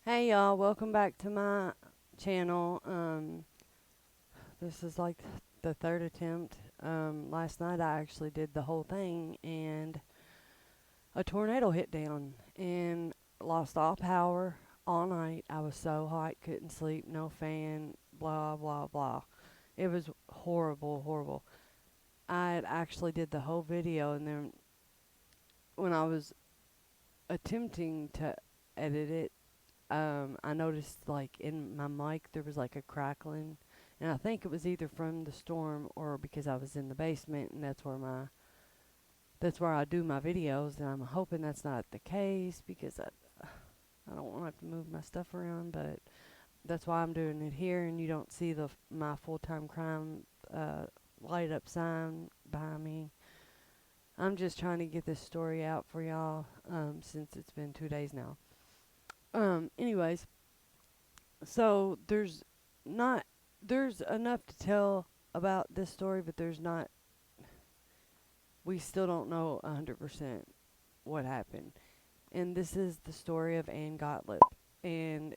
Hey y'all, welcome back to my channel. This is like the third attempt. Last night I actually did the whole thing and a tornado hit down and lost all power all night. I was so hot, couldn't sleep, no fan, blah blah blah. It was horrible, horrible. I had actually did the whole video, and then when I was attempting to edit it, I noticed like in my mic there was like a crackling, and I think it was either from the storm or because I was in the basement, and that's where I do my videos, and I'm hoping that's not the case because I don't want to have to move my stuff around, but that's why I'm doing it here, and you don't see my full-time crime light up sign behind me. I'm just trying to get this story out for y'all since it's been 2 days now. Anyways, so not there's enough to tell about this story, but we still don't know 100% what happened. And this is the story of Ann Gotlib. And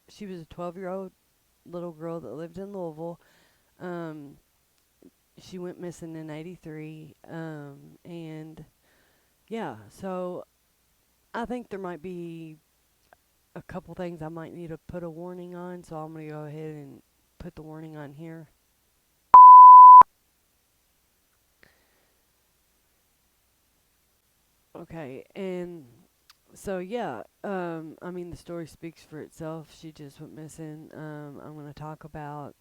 she was a 12-year-old little girl that lived in Louisville. Um, she went missing in 83. And yeah, so I think there might be a couple things I might need to put a warning on. So I'm going to go ahead and put the warning on here. Okay, and so yeah, I mean the story speaks for itself. She just went missing. I'm gonna talk about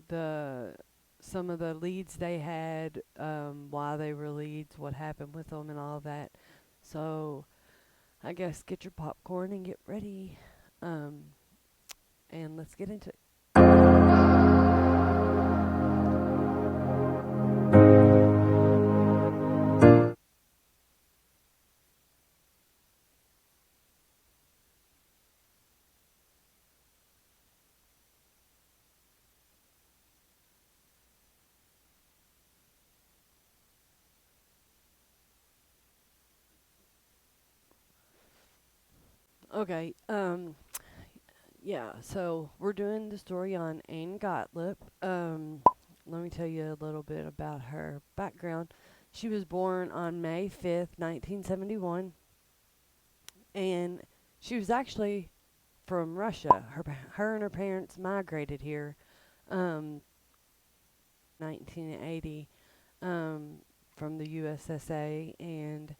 the some of the leads they had, why they were leads, what happened with them, and all of that. So I guess get your popcorn and get ready, um, and let's get into it. Okay, yeah. So we're doing the story on Ann Gotlib. Let me tell you a little bit about her background. She was born on May 5th, 1971, and she was actually from Russia. Her and her parents migrated here, 1980, from the USSA, and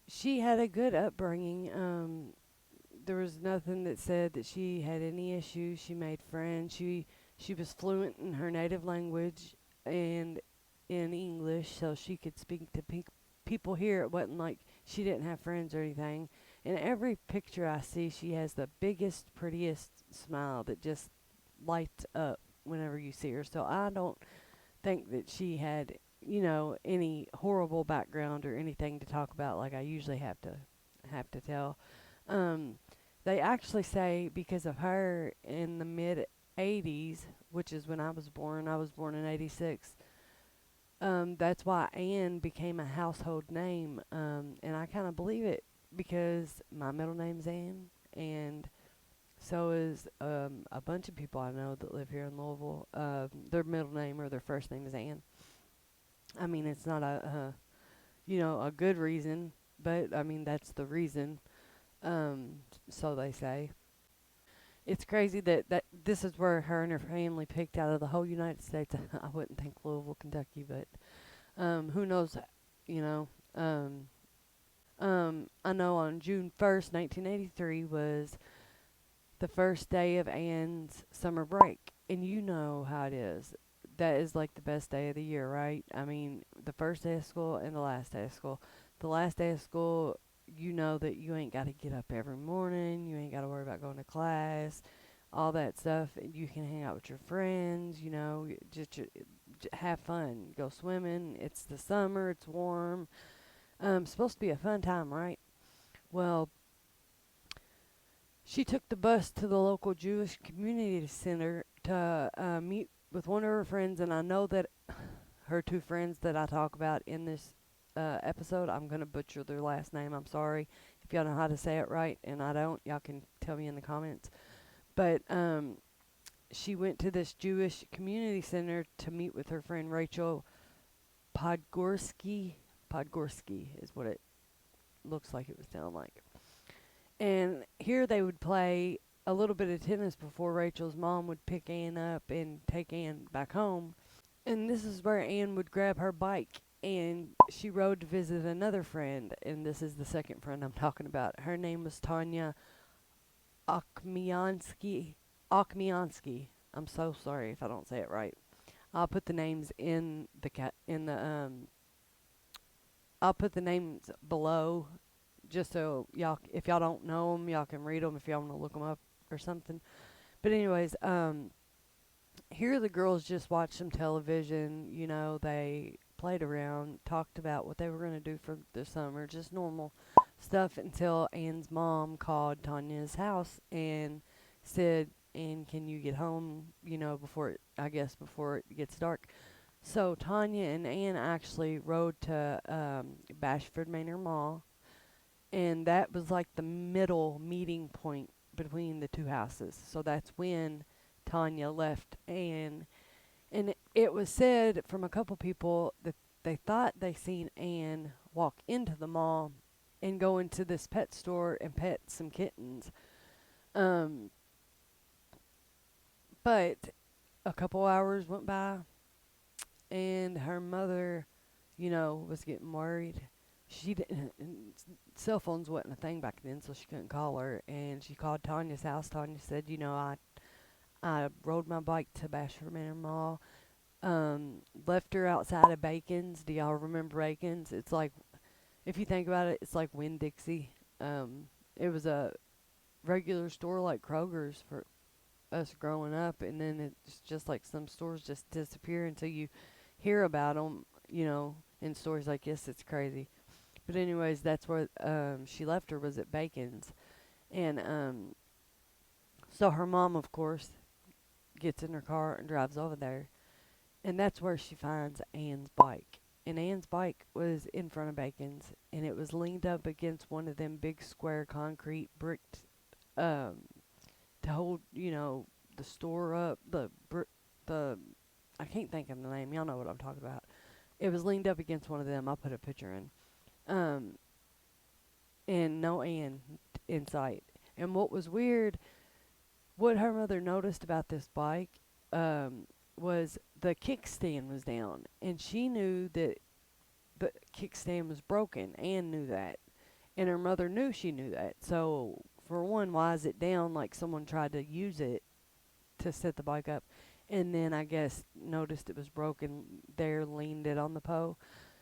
she had a good upbringing. There was nothing that said that she had any issues. She made friends. She was fluent in her native language and in English, so she could speak to people here. It wasn't like she didn't have friends or anything. In every picture I see, she has the biggest, prettiest smile that just lights up whenever you see her. So I don't think that she had, any horrible background or anything to talk about like I usually have to tell. Um, they actually say because of her in the mid 80s, which is when I was born in 86. That's why Anne became a household name. And I kind of believe it because my middle name's Ann, and so is a bunch of people I know that live here in Louisville. Their middle name or their first name is Ann. I mean, it's not a good reason, but I mean, that's the reason. So they say. It's crazy that this is where her and her family picked out of the whole United States. I wouldn't think Louisville, Kentucky, but who knows, you know. I know on June 1st, 1983 was the first day of Ann's summer break. And you know how it is. That is like the best day of the year, right? I mean, the first day of school and the last day of school. The last day of school, you know that you ain't got to get up every morning. You ain't got to worry about going to class, all that stuff. You can hang out with your friends, just have fun. Go swimming. It's the summer. It's warm. Supposed to be a fun time, right? Well, she took the bus to the local Jewish community center to meet with one of her friends, and I know that her two friends that I talk about in this episode, I'm going to butcher their last name. I'm sorry If y'all know how to say it right, and I don't, y'all can tell me in the comments. But she went to this Jewish community center to meet with her friend Rachel Podgorski. Podgorski is what it looks like it would sound like. And here they would play a little bit of tennis before Rachel's mom would pick Ann up and take Ann back home. And this is where Ann would grab her bike and she rode to visit another friend. And this is the second friend I'm talking about. Her name was Tonya Okmyonski. Okmyonski. I'm so sorry if I don't say it right. I'll put the names in the I'll put the names below, just so y'all, if y'all don't know them, y'all can read them if y'all want to look them up or something. But anyways, here the girls just watched some television. You know, they played around, talked about what they were going to do for the summer, just normal stuff until Ann's mom called Tanya's house and said, "Ann, can you get home, you know, before it gets dark?" So Tonya and Ann actually rode to Bashford Manor Mall, and that was like the middle meeting point between the two houses. So that's when Tonya left Ann. And it was said from a couple people that they thought they seen Ann walk into the mall and go into this pet store and pet some kittens. Um, but a couple hours went by, and her mother, you know, was getting worried. She didn't. Cell phones wasn't a thing back then, so she couldn't call her. And she called Tanya's house. Tanya said, "You know, I rode my bike to Bashford Manor Mall. Left her outside of Bacon's. Do y'all remember Bacon's? It's like, if you think about it, it's like Winn-Dixie. It was a regular store like Kroger's for us growing up, and then it's just like some stores just disappear until you hear about them, you know, in stories like this. It's crazy. But anyways, that's where she left her, was at Bacon's. And so her mom, of course, gets in her car and drives over there. And that's where she finds Ann's bike. And Ann's bike was in front of Bacon's, and it was leaned up against one of them big square concrete bricked to hold, you know, the store up. The I can't think of the name. Y'all know what I'm talking about. It was leaned up against one of them. I'll put a picture in. Um, and no Ann in sight. And what was weird, what her mother noticed about this bike, was the kickstand was down, and she knew that the kickstand was broken. Ann knew that, and her mother knew she knew that. So for one, why is it down? Like someone tried to use it to set the bike up, and then I guess noticed it was broken there, leaned it on the pole.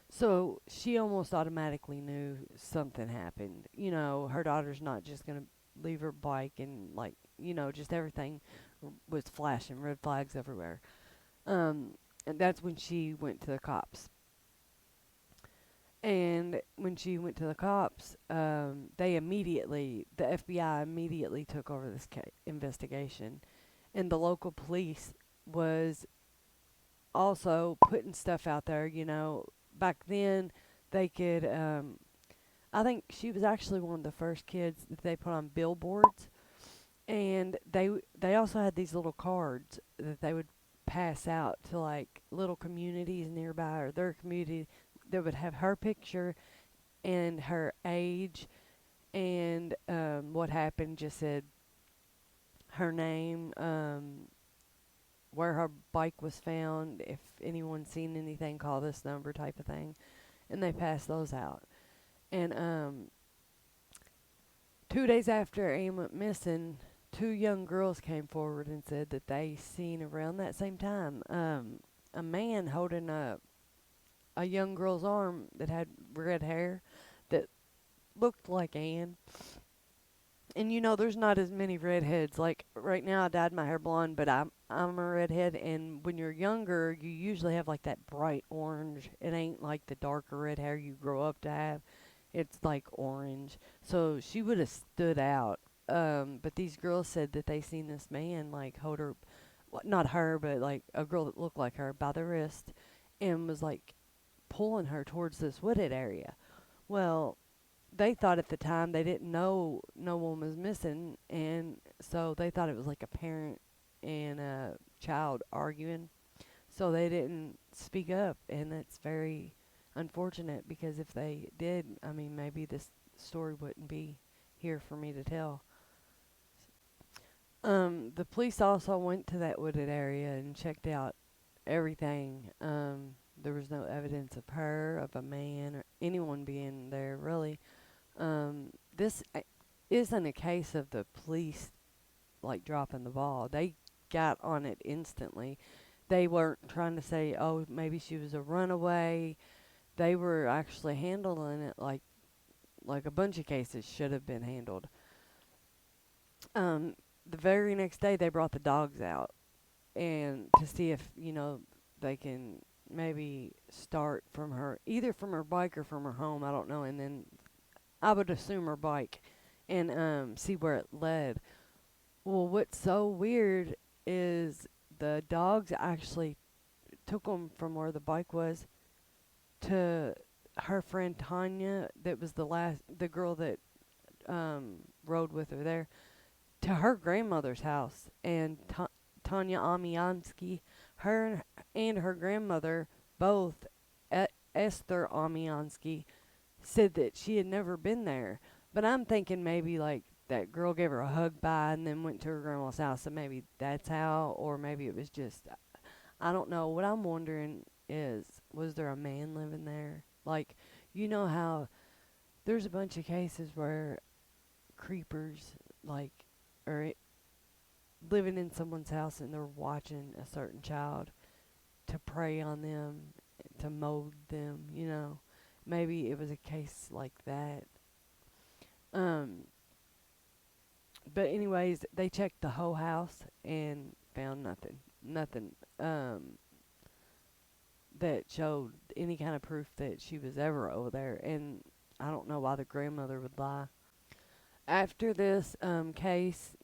So she almost automatically knew something happened. You know, her daughter's not just going to leave her bike and, like, you know, just everything was flashing, red flags everywhere. And that's when she went to the cops. And when she went to the cops, the FBI immediately took over this investigation. And the local police was also putting stuff out there, you know. Back then, they could, I think she was actually one of the first kids that they put on billboards. And they also had these little cards that they would pass out to, like, little communities nearby, or their community, that would have her picture and her age and what happened. Just said her name, where her bike was found, if anyone's seen anything, call this number, type of thing. And they passed those out. And 2 days after Ann went missing, two young girls came forward and said that they seen around that same time a man holding a young girl's arm that had red hair that looked like Ann. And you know, there's not as many redheads. Like right now, I dyed my hair blonde, but I'm a redhead. And when you're younger, you usually have like that bright orange. It ain't like the darker red hair you grow up to have. It's like orange. So she would have stood out. But these girls said that they seen this man like hold her, not her, but like a girl that looked like her, by the wrist, and was like pulling her towards this wooded area. Well, they thought at the time they didn't know no one was missing, and so they thought it was like a parent and a child arguing. So they didn't speak up, and that's very unfortunate because if they did, I mean, maybe this story wouldn't be here for me to tell. The police also went to that wooded area and checked out everything. There was no evidence of her, of a man, or anyone being there, really. This isn't a case of the police, like, dropping the ball. They got on it instantly. They weren't trying to say, oh, maybe she was a runaway. They were actually handling it like a bunch of cases should have been handled. The very next day, they brought the dogs out and to see if they can maybe start from her, either from her bike or from her home. I don't know, and then I would assume her bike, and see where it led. Well, what's so weird is the dogs actually took them from where the bike was to her friend Tonya, that was the girl that rode with her there, to her grandmother's house. And Tonya Okmyonski, her and her grandmother, both Esther Okmyonski, said that she had never been there. But I'm thinking maybe like that girl gave her a hug by and then went to her grandma's house, so maybe that's how, or maybe it was just, I don't know. What I'm wondering is, was there a man living there? Like, you know how there's a bunch of cases where creepers, like, are living in someone's house and they're watching a certain child to prey on them, to mold them. Maybe it was a case like that. Um, but anyways, they checked the whole house and found nothing. Nothing. That showed any kind of proof that she was ever over there. And I don't know why the grandmother would lie. After this case,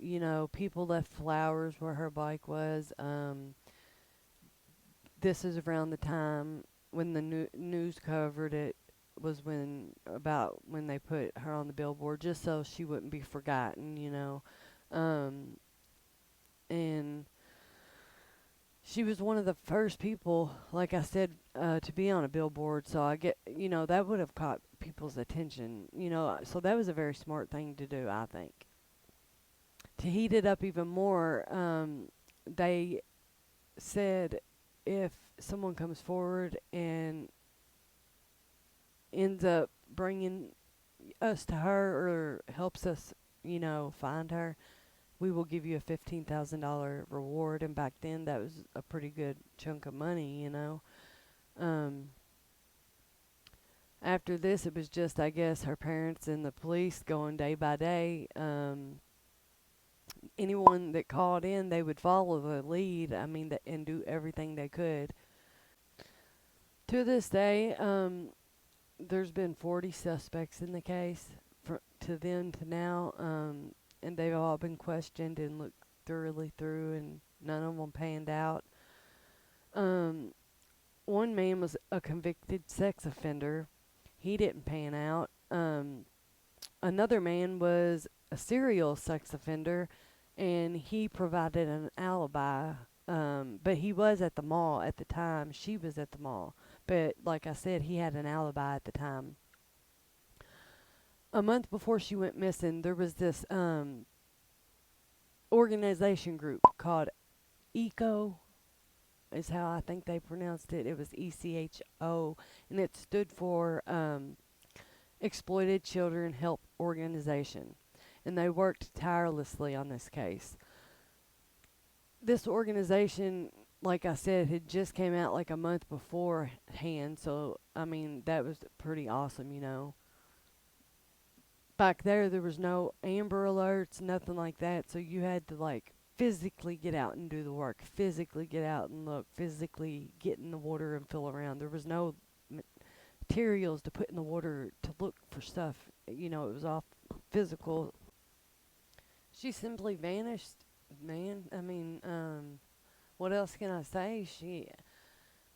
people left flowers where her bike was. This is around the time when the news covered it, was about when they put her on the billboard, just so she wouldn't be forgotten. Um, and she was one of the first people, like I said, to be on a billboard. So I get, that would have caught people's attention. So that was a very smart thing to do, I think. To heat it up even more, they said if someone comes forward and ends up bringing us to her or helps us, find her, we will give you a $15,000 reward. And back then, that was a pretty good chunk of money. After this, it was just, I guess, her parents and the police going day by day. Anyone that called in, they would follow the lead. I mean, and do everything they could. To this day, there's been 40 suspects in the case, to then to now, and they've all been questioned and looked thoroughly through, and none of them panned out. One man was a convicted sex offender. He didn't pan out. Another man was a serial sex offender, and he provided an alibi. But he was at the mall at the time. She was at the mall. But like I said, he had an alibi at the time. A month before she went missing, there was this organization group called ECHO, is how I think they pronounced it. It was ECHO, and it stood for Exploited Children Help Organization. And they worked tirelessly on this case. This organization, like I said, had just came out like a month beforehand, so I mean that was pretty awesome. Back there was no Amber Alerts, nothing like that, so you had to like physically get out and do the work, physically get out and look, physically get in the water and feel around. There was no materials to put in the water to look for stuff. It was all physical. She simply vanished, man. I mean, what else can I say?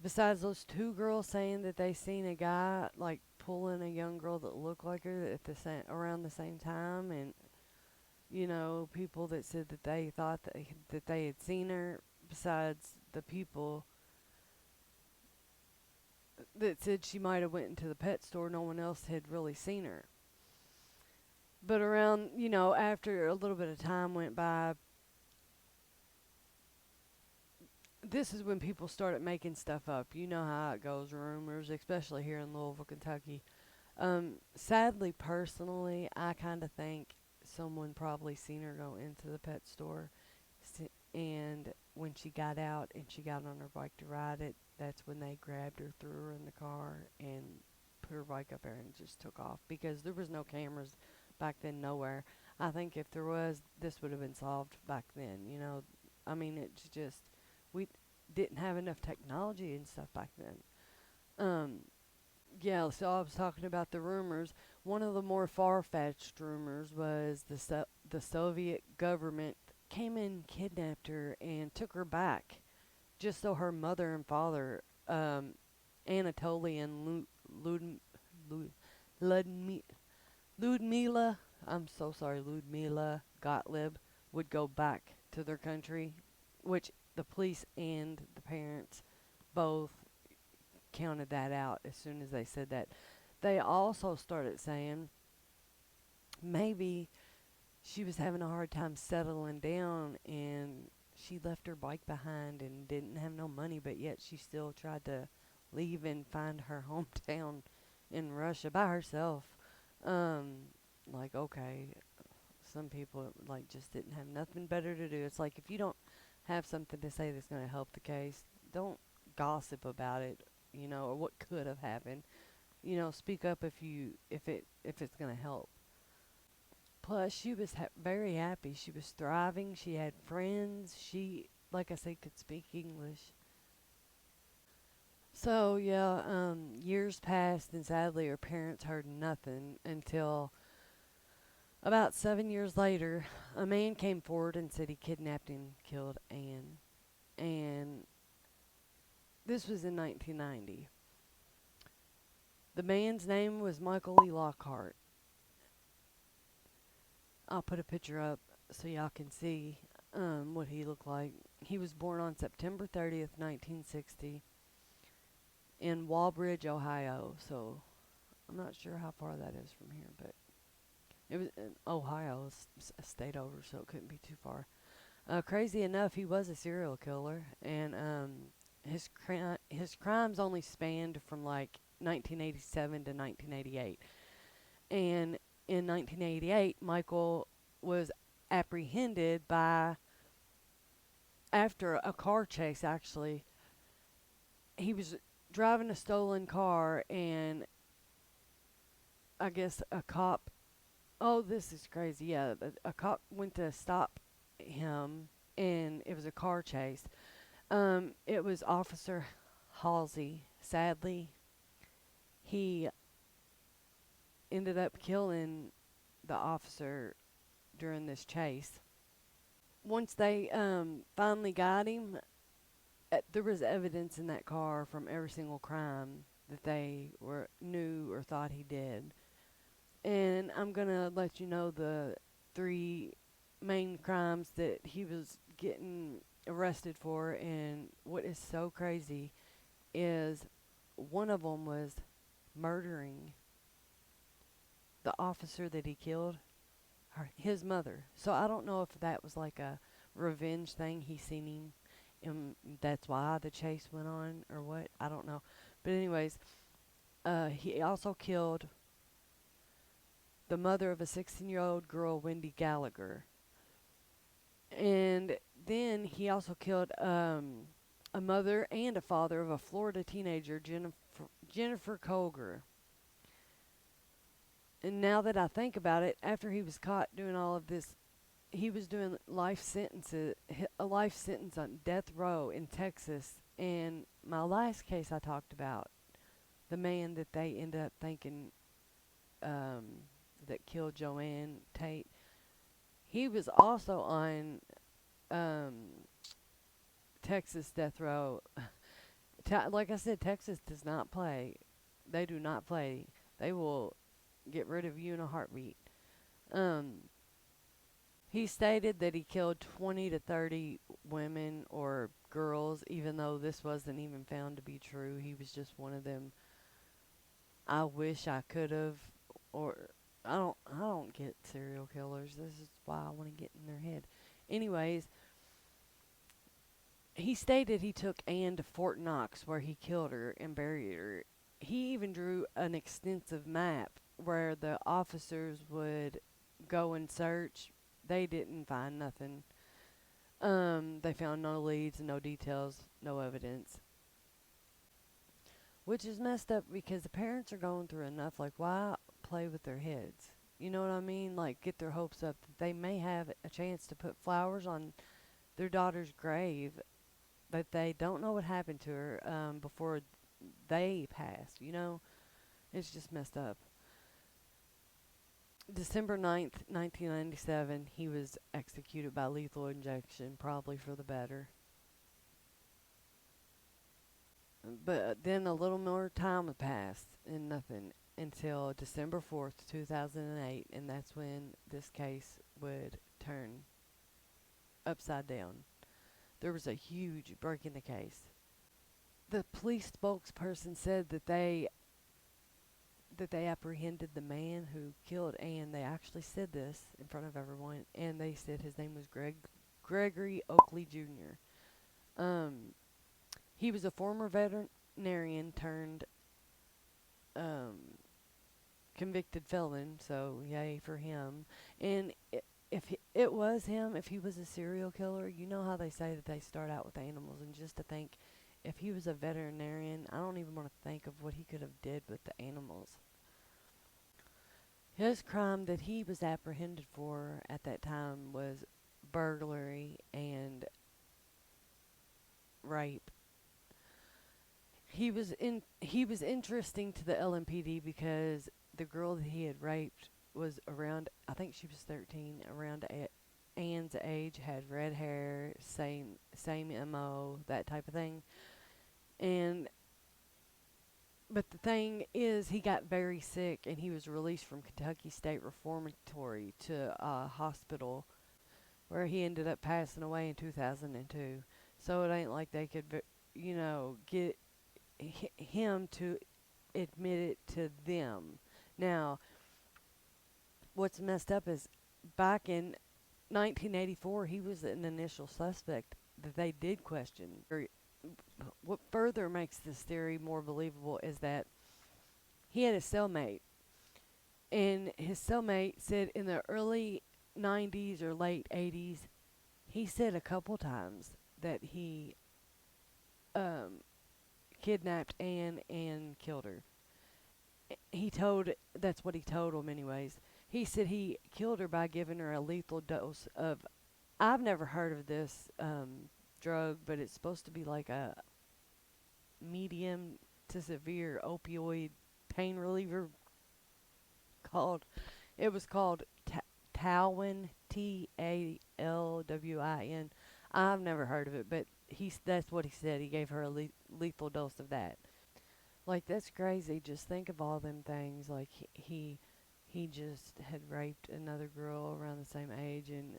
Besides those two girls saying that they seen a guy like pulling a young girl that looked like her at the same around the same time, and people that said that they thought that they had seen her, besides the people that said she might have went into the pet store. No one else had really seen her. But around, after a little bit of time went by, this is when people started making stuff up. You know how it goes, rumors, especially here in Louisville, Kentucky. Sadly, personally, I kind of think someone probably seen her go into the pet store, and when she got out and she got on her bike to ride it, that's when they grabbed her, threw her in the car, and put her bike up there and just took off, because there was no cameras back then, nowhere. I think if there was, this would have been solved back then. I mean, it's just we didn't have enough technology and stuff back then. Yeah, so I was talking about the rumors. One of the more far-fetched rumors was the Soviet government came in, kidnapped her, and took her back, just so her mother and father, Anatoly and Ludmila, I'm so sorry, Ludmila Gotlib, would go back to their country, which the police and the parents both counted that out as soon as they said that. They also started saying maybe she was having a hard time settling down, and she left her bike behind and didn't have no money, but yet she still tried to leave and find her hometown in Russia by herself. Like, okay, some people like just didn't have nothing better to do. It's like, if you don't have something to say that's going to help the case, don't gossip about it, or what could have happened. Speak up if it's going to help. Plus, she was very happy. She was thriving. She had friends. She, like I said, could speak English. So, yeah, years passed, and sadly, her parents heard nothing until about 7 years later. A man came forward and said he kidnapped and killed Anne. And this was in 1990. The man's name was Michael Lee Lockhart. I'll put a picture up so y'all can see what he looked like. He was born on September 30th, 1960, in Walbridge, Ohio. So I'm not sure how far that is from here, but it was in Ohio, a state over, so it couldn't be too far. Crazy enough, he was a serial killer, and his crimes only spanned from like 1987 to 1988. And in 1988, Michael was apprehended after a car chase, actually. He was driving a stolen car, and I guess a cop, oh, this is crazy. Yeah, a cop went to stop him, and it was a car chase. It was Officer Halsey. Sadly, he ended up killing the officer during this chase. Once they finally got him, there was evidence in that car from every single crime that they knew or thought he did. And I'm gonna let you know the three main crimes that he was getting arrested for. And what is so crazy is one of them was murdering the officer that he killed, his mother. So I don't know if that was like a revenge thing. He seen him, and that's why the chase went on, or what. I don't know. But anyways, he also killed the mother of a 16-year-old girl, Wendy Gallagher. And then he also killed a mother and a father of a Florida teenager, Jennifer Colger. And now that I think about it, after he was caught doing all of this, he was doing a life sentence on death row in Texas. And my last case I talked about, the man that they ended up thinking that killed Joanne Tate, he was also on Texas death row. Like I said, Texas does not play. They do not play. They will get rid of you in a heartbeat. Um, he stated that he killed 20 to 30 women or girls, even though this wasn't even found to be true. He was just one of them. I wish I could have, or I don't get serial killers. This is why I want to get in their head. Anyways, he stated he took Anne to Fort Knox where he killed her and buried her. He even drew an extensive map where the officers would go and search. They didn't find nothing. They found no leads, no details, no evidence. Which is messed up because the parents are going through enough. Like, why play with their heads? You know what I mean? Like, get their hopes up that they may have a chance to put flowers on their daughter's grave, but they don't know what happened to her before they passed, you know? It's just messed up. December 9th, 1997, he was executed by lethal injection, probably for the better. But then a little more time had passed and nothing until December 4th, 2008, and that's when this case would turn upside down. There was a huge break in the case. The police spokesperson said that they apprehended the man who killed Ann. They actually said this in front of everyone, and they said his name was Gregory Oakley Jr. He was a former veterinarian turned um, convicted felon, so yay for him. And if it was him, if he was a serial killer, you know how they say that they start out with animals, and just to think, if he was a veterinarian, I don't even want to think of what he could have did with the animals. His crime that he was apprehended for at that time was burglary and rape. He was interesting to the LMPD because the girl that he had raped was around, I think she was 13, around Ann's age, had red hair, same MO, that type of thing. And but the thing is, he got very sick and he was released from Kentucky State Reformatory to a hospital where he ended up passing away in 2002. So it ain't like they could, get him to admit it to them. Now, what's messed up is back in 1984, he was an initial suspect that they did question. What further makes this theory more believable is that he had a cellmate, and his cellmate said in the early 90s or late 80s, he said a couple times that he um, kidnapped Anne and killed her. That's what he told him anyways. He said he killed her by giving her a lethal dose of, I've never heard of this drug, but it's supposed to be like a medium to severe opioid pain reliever called, it was called Talwin, Talwin. I've never heard of it, but that's what he said. He gave her a lethal dose of that. Like, that's crazy. Just think of all them things. Like, he just had raped another girl around the same age, and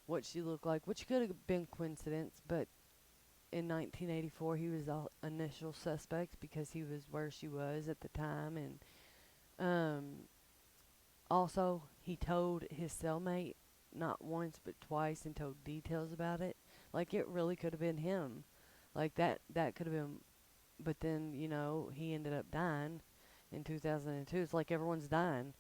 what she looked like, which could have been coincidence, but in 1984 he was the initial suspect because he was where she was at the time. And also he told his cellmate not once but twice and told details about it. Like, it really could have been him. Like, that could have been, but then, he ended up dying in 2002. It's like everyone's dying.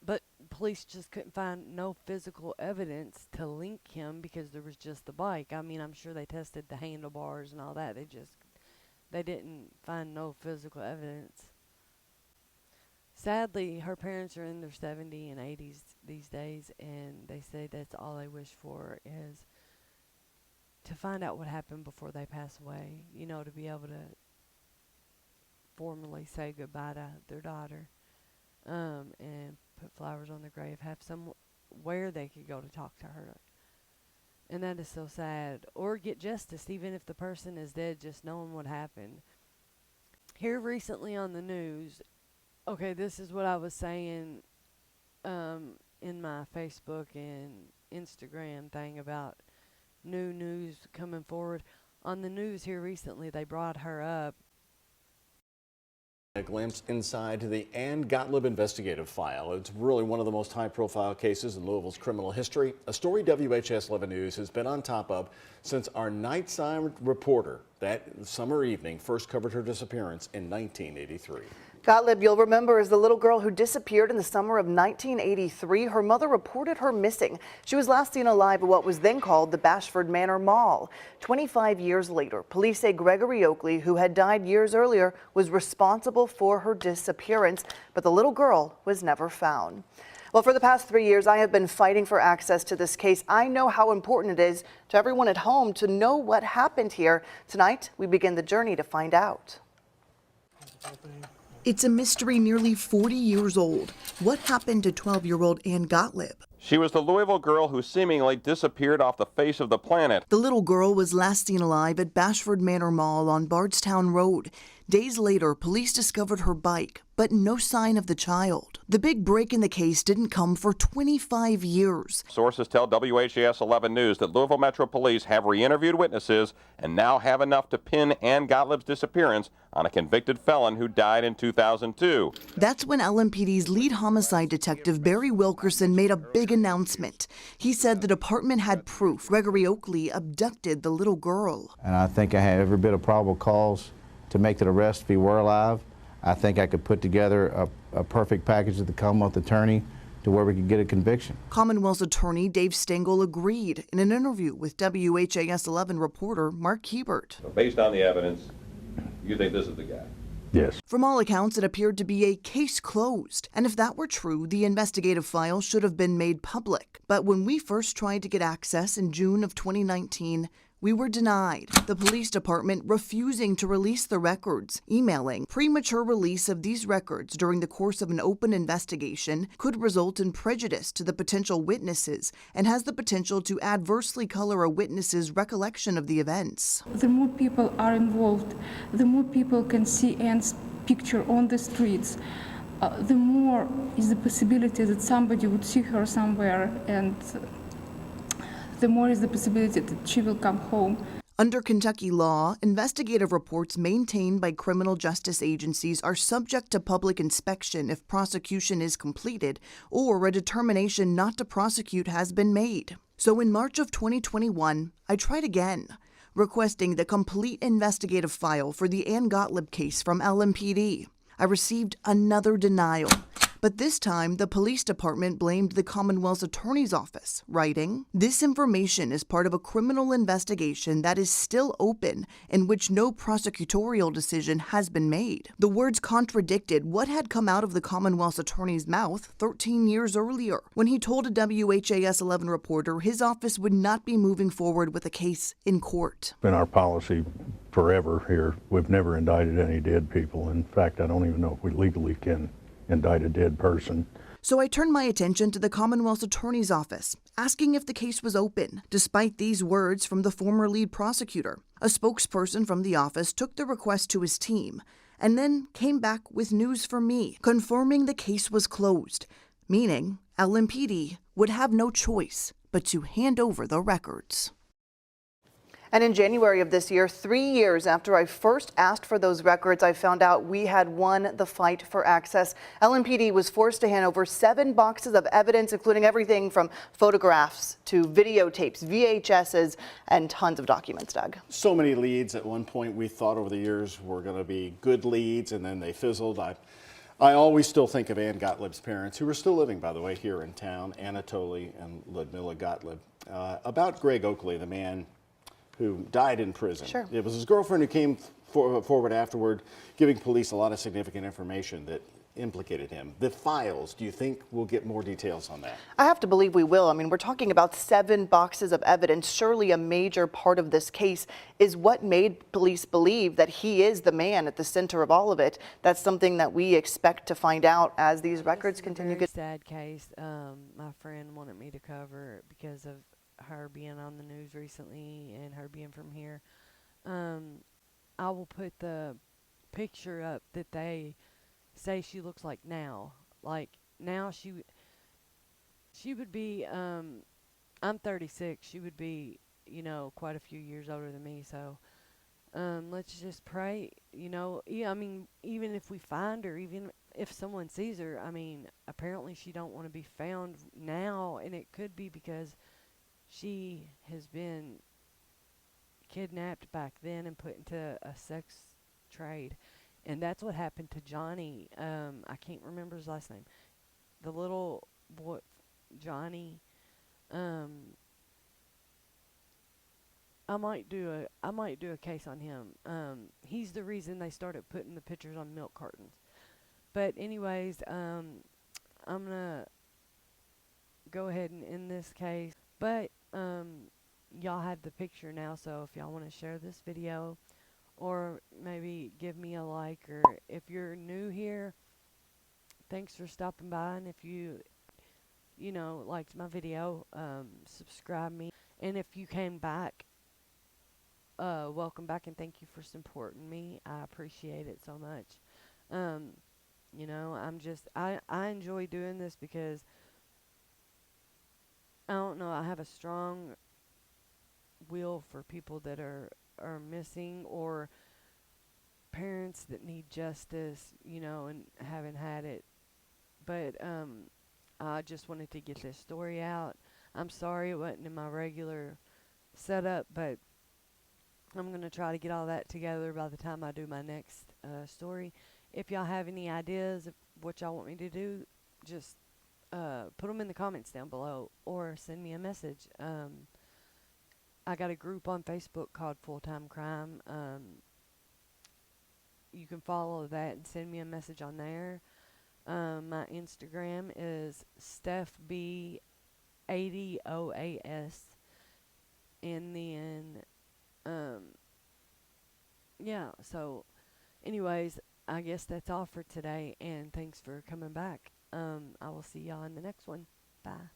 But police just couldn't find no physical evidence to link him because there was just the bike. I mean, I'm sure they tested the handlebars and all that. They didn't find no physical evidence. Sadly, her parents are in their 70s and 80s these days, and they say that's all they wish for is to find out what happened before they pass away. To be able to formally say goodbye to their daughter, and put flowers on the grave, have somewhere they could go to talk to her. And that is so sad. Or get justice, even if the person is dead, just knowing what happened. Here recently on the news, Okay, this is what I was saying in my Facebook and Instagram thing about new news coming forward. On the news here recently, they brought her up. A glimpse inside the Ann Gotlib investigative file. It's really one of the most high-profile cases in Louisville's criminal history. A story WHS 11 News has been on top of since our nighttime reporter that summer evening first covered her disappearance in 1983. Gotlib, you'll remember, is the little girl who disappeared in the summer of 1983. Her mother reported her missing. She was last seen alive at what was then called the Bashford Manor Mall. 25 years later, police say Gregory Oakley, who had died years earlier, was responsible for her disappearance, but the little girl was never found. Well, for the past 3 years, I have been fighting for access to this case. I know how important it is to everyone at home to know what happened here. Tonight, we begin the journey to find out. It's a mystery nearly 40 years old. What happened to 12-year-old Ann Gotlib? She was the Louisville girl who seemingly disappeared off the face of the planet. The little girl was last seen alive at Bashford Manor Mall on Bardstown Road. Days later, police discovered her bike, but no sign of the child. The big break in the case didn't come for 25 years. Sources tell WHAS 11 News that Louisville Metro Police have re-interviewed witnesses and now have enough to pin Ann Gotlib's disappearance on a convicted felon who died in 2002. That's when LMPD's lead homicide detective Barry Wilkerson made a big announcement. He said the department had proof Gregory Oakley abducted the little girl. And I think I had every bit of probable cause to make that arrest if he were alive. I think I could put together a perfect package with the Commonwealth attorney to where we could get a conviction. Commonwealth's attorney Dave Stengel agreed in an interview with WHAS 11 reporter Mark Hebert. So based on the evidence, you think this is the guy? Yes. From all accounts, it appeared to be a case closed. And if that were true, the investigative file should have been made public. But when we first tried to get access in June of 2019, we were denied, the police department refusing to release the records, emailing. Premature release of these records during the course of an open investigation could result in prejudice to the potential witnesses and has the potential to adversely color a witness's recollection of the events. The more people are involved, the more people can see Ann's picture on the streets, the more is the possibility that somebody would see her somewhere, and the more is the possibility that she will come home. Under Kentucky law, investigative reports maintained by criminal justice agencies are subject to public inspection if prosecution is completed or a determination not to prosecute has been made. So in March of 2021, I tried again, requesting the complete investigative file for the Ann Gotlib case from LMPD. I received another denial. But this time, the police department blamed the Commonwealth's attorney's office, writing, "This information is part of a criminal investigation that is still open, in which no prosecutorial decision has been made." The words contradicted what had come out of the Commonwealth's attorney's mouth 13 years earlier, when he told a WHAS 11 reporter his office would not be moving forward with a case in court. Been our policy forever here. We've never indicted any dead people. In fact, I don't even know if we legally can indict a dead person. So I turned my attention to the Commonwealth's attorney's office, asking if the case was open, despite these words from the former lead prosecutor. A spokesperson from the office took the request to his team, and then came back with news for me, confirming the case was closed, meaning LMPD would have no choice but to hand over the records. And in January of this year, 3 years after I first asked for those records, I found out we had won the fight for access. LMPD was forced to hand over 7 boxes of evidence, including everything from photographs to videotapes, VHSs, and tons of documents, Doug. So many leads at one point we thought over the years were going to be good leads, and then they fizzled. I always still think of Ann Gotlib's parents, who are still living, by the way, here in town, Anatoly and Ludmila Gotlib. About Greg Oakley, the man who died in prison. Sure. It was his girlfriend who came forward afterward, giving police a lot of significant information that implicated him. The files, do you think we'll get more details on that? I have to believe we will. I mean, we're talking about 7 boxes of evidence. Surely a major part of this case is what made police believe that he is the man at the center of all of it. That's something that we expect to find out as these records continue. Very sad case. My friend wanted me to cover it because of her being on the news recently and her being from here. I will put the picture up that they say she looks like now. Like now she would be I'm 36. She would be, quite a few years older than me, so let's just pray, yeah, I mean, even if we find her, even if someone sees her, I mean, apparently she don't want to be found now, and it could be because she has been kidnapped back then and put into a sex trade. And that's what happened to Johnny. I can't remember his last name. The little boy, Johnny. Um, I might do a case on him. He's the reason they started putting the pictures on milk cartons. But anyways, I'm gonna go ahead and end this case. But y'all have the picture now, so if y'all want to share this video, or maybe give me a like, or if you're new here, thanks for stopping by. And if you liked my video, subscribe me. And if you came back, welcome back, and thank you for supporting me. I appreciate it so much. I enjoy doing this because I don't know, I have a strong will for people that are missing, or parents that need justice, and haven't had it. But I just wanted to get this story out. I'm sorry it wasn't in my regular setup, but I'm going to try to get all that together by the time I do my next story. If y'all have any ideas of what y'all want me to do, just put them in the comments down below, or send me a message. I got a group on Facebook called FullTimeCrime. You can follow that and send me a message on there. My Instagram is StephB80OAS. And then, yeah, so anyways, I guess that's all for today, and thanks for coming back. I will see y'all in the next one. Bye.